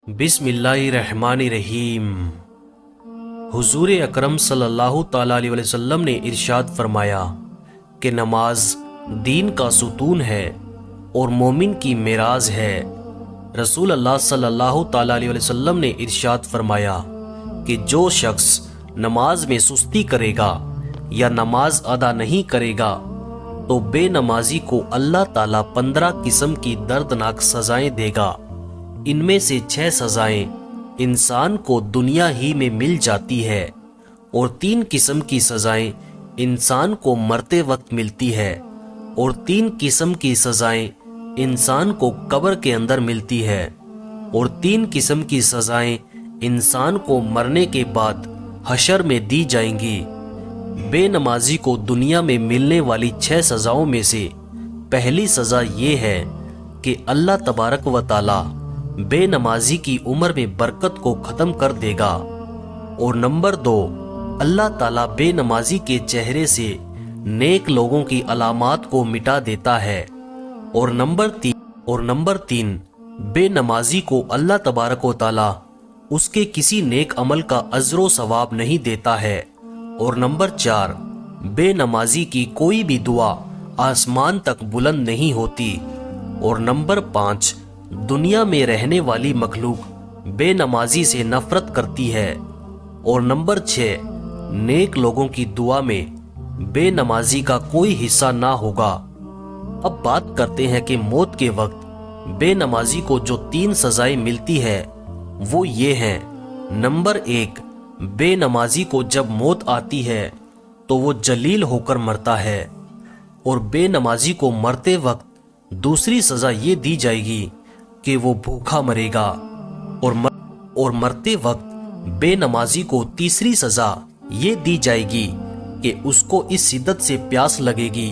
बिस्मिल्लाहिर्रहमानिर्रहीम। हुजूर अकरम सल्लल्लाहु ताला अलैहि वसल्लम ने इरशाद फरमाया कि नमाज दीन का सुतून है और मोमिन की मेराज है। रसूल अल्लाह सल्लल्लाहु ताला अलैहि वसल्लम ने इरशाद फरमाया कि जो शख्स नमाज में सुस्ती करेगा या नमाज अदा नहीं करेगा तो बेनमाजी को अल्लाह ताला 15 किस्म की दर्दनाक सजाएं देगा। इनमें से 6 सजाएं इंसान को दुनिया ही में मिल जाती है और 3 किस्म की सजाएं इंसान को मरते वक्त मिलती है और 3 किस्म की सजाएं इंसान को कब्र के अंदर मिलती है और 3 किस्म की सजाएं इंसान को मरने के बाद हशर में दी जाएंगी। बेनमाजी को दुनिया में मिलने वाली 6 सजाओं में से पहली सजा ये है कि अल्लाह तबारक व ताला बेनमाजी की उम्र में बरकत को खत्म कर देगा। और नंबर 2, अल्लाह ताला बेनमाजी के चेहरे से नेक लोगों की अलामात को मिटा देता है। और नंबर 3 बेनमाजी को अल्लाह तबारक व ताला उसके किसी नेक अमल का अजरो सवाब नहीं देता है। और नंबर 4 बेनमाजी की कोई भी दुआ आसमान तक बुलंद नहीं होती। और नंबर 5 दुनिया में रहने वाली मखलूक बेनमाजी से नफरत करती है। और नंबर 6 नेक लोगों की दुआ में बेनमाजी का कोई हिस्सा ना होगा। अब बात करते हैं कि मौत के वक्त बेनमाजी को जो 3 सजाएं मिलती है वो ये हैं। नंबर 1, बेनमाजी को जब मौत आती है तो वो जलील होकर मरता है। और बेनमाजी को मरते वक्त दूसरी सजा ये दी जाएगी कि वो भूखा मरेगा। और मरते वक्त बेनमाजी को तीसरी सजा ये दी जाएगी कि उसको इस शिद्दत से प्यास लगेगी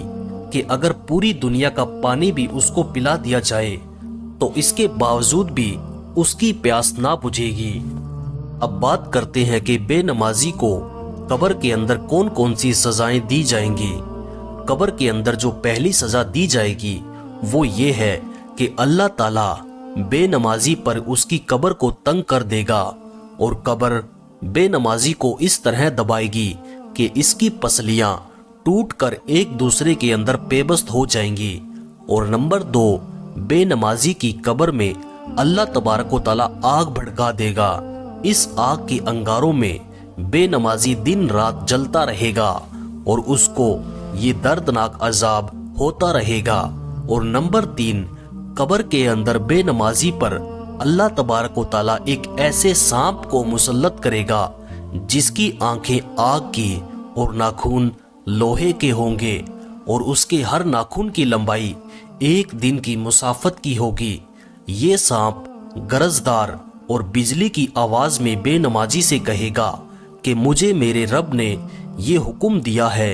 कि अगर पूरी दुनिया का पानी भी उसको पिला दिया जाए तो इसके बावजूद भी उसकी प्यास ना बुझेगी। अब बात करते हैं कि बेनमाजी को कब्र के अंदर कौन कौन सी सजाएं दी जाएंगी। कब्र के अंदर जो पहली सजा दी जाएगी वो ये है कि अल्लाह ताला बेनमाजी पर उसकी कब्र को तंग कर देगा और कब्र बेनमाजी को इस तरह दबाएगी कि इसकी पसलियां टूटकर एक दूसरे के अंदर पेबस्त हो जाएंगी। और नंबर 2 बेनमाजी की कब्र में अल्लाह तबारक व ताला आग भड़का देगा। इस आग के अंगारों में बेनमाजी दिन रात जलता रहेगा और उसको ये दर्दनाक अजाब होता रहेगा। और नंबर 3 कब्र के अंदर बेनमाजी पर अल्लाह तबारक व ताला एक ऐसे सांप को मुसल्लत करेगा जिसकी आंखें आग की और नाखून लोहे के होंगे और उसके हर नाखून की लंबाई 1 दिन की मुसाफत की होगी। ये सांप गरजदार और बिजली की आवाज में बेनमाजी से कहेगा कि मुझे मेरे रब ने ये हुक्म दिया है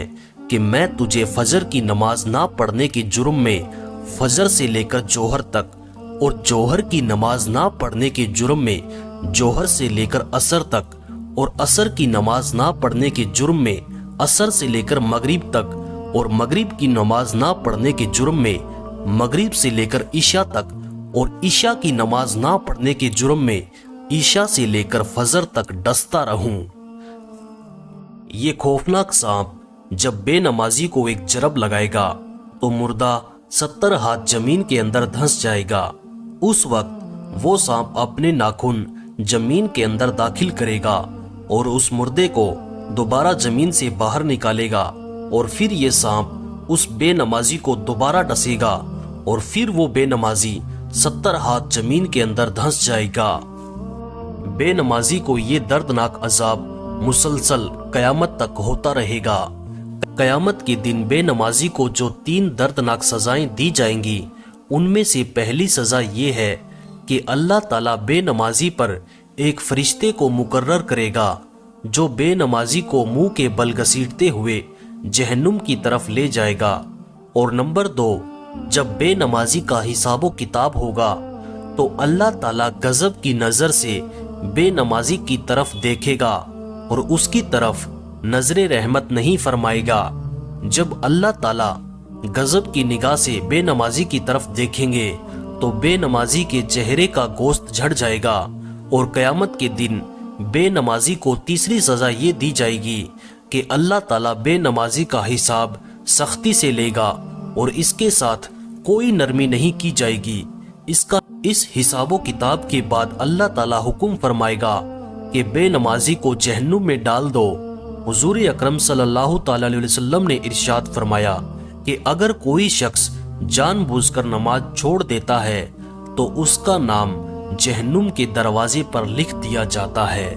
कि मैं तुझे फजर की नमाज ना पढ़ने के जुर्म में फजर से लेकर जोहर तक और जोहर की नमाज ना पढ़ने के जुर्म में जोहर से लेकर असर तक और असर की नमाज ना पढ़ने के जुर्म में असर से लेकर मगरिब तक और मगरिब की नमाज ना पढ़ने के जुर्म में मगरिब से लेकर ईशा तक और ईशा की नमाज ना पढ़ने के जुर्म में ईशा से लेकर फजर तक डसता रहूं। ये खौफनाक सांप जब बेनमाजी को एक जरब लगाएगा तो मुर्दा 70 हाथ जमीन के अंदर धंस जाएगा। उस वक्त वो सांप अपने नाखून जमीन के अंदर दाखिल करेगा और उस मुर्दे को दोबारा जमीन से बाहर निकालेगा और फिर ये सांप उस बेनमाजी को दोबारा डसेगा और फिर वो बेनमाजी 70 हाथ जमीन के अंदर धंस जाएगा। बेनमाजी को ये दर्दनाक अजाब मुसलसल कयामत तक होता रहेगा। कयामत के दिन बेनमाजी को जो 3 दर्दनाक सजाएं दी जाएंगी उनमें से पहली सजा ये है कि अल्लाह ताला बेनमाजी पर एक फरिश्ते को मुकर्रर करेगा जो बेनमाजी को मुंह के बल घसीटते हुए जहन्नुम की तरफ ले जाएगा। और नंबर 2 जब बेनमाजी का हिसाबो किताब होगा तो अल्लाह ताला गजब की नजर से बेनमाजी की तरफ देखेगा और उसकी तरफ नजरे रहमत नहीं फरमाएगा। जब अल्लाह ताला गजब की निगाह से बेनमाजी की तरफ देखेंगे तो बेनमाजी के चेहरे का गोश्त झड़ जाएगा اور قیامت کے دن بے نمازی کو تیسری سزا یہ دی جائے گی کہ اللہ تعالیٰ بے نمازی کا حساب سختی سے لے گا اور اس کے ساتھ کوئی نرمی نہیں کی جائے گی۔ اس حساب و کتاب کے بعد اللہ تعالیٰ حکم فرمائے گا کہ بے نمازی کو جہنم میں ڈال دو۔ حضور اکرم صلی اللہ تعالیٰ علیہ وسلم نے ارشاد فرمایا کہ اگر کوئی شخص جان بوجھ کر نماز چھوڑ دیتا ہے تو اس کا نام جہنم کے دروازے پر لکھ دیا جاتا ہے۔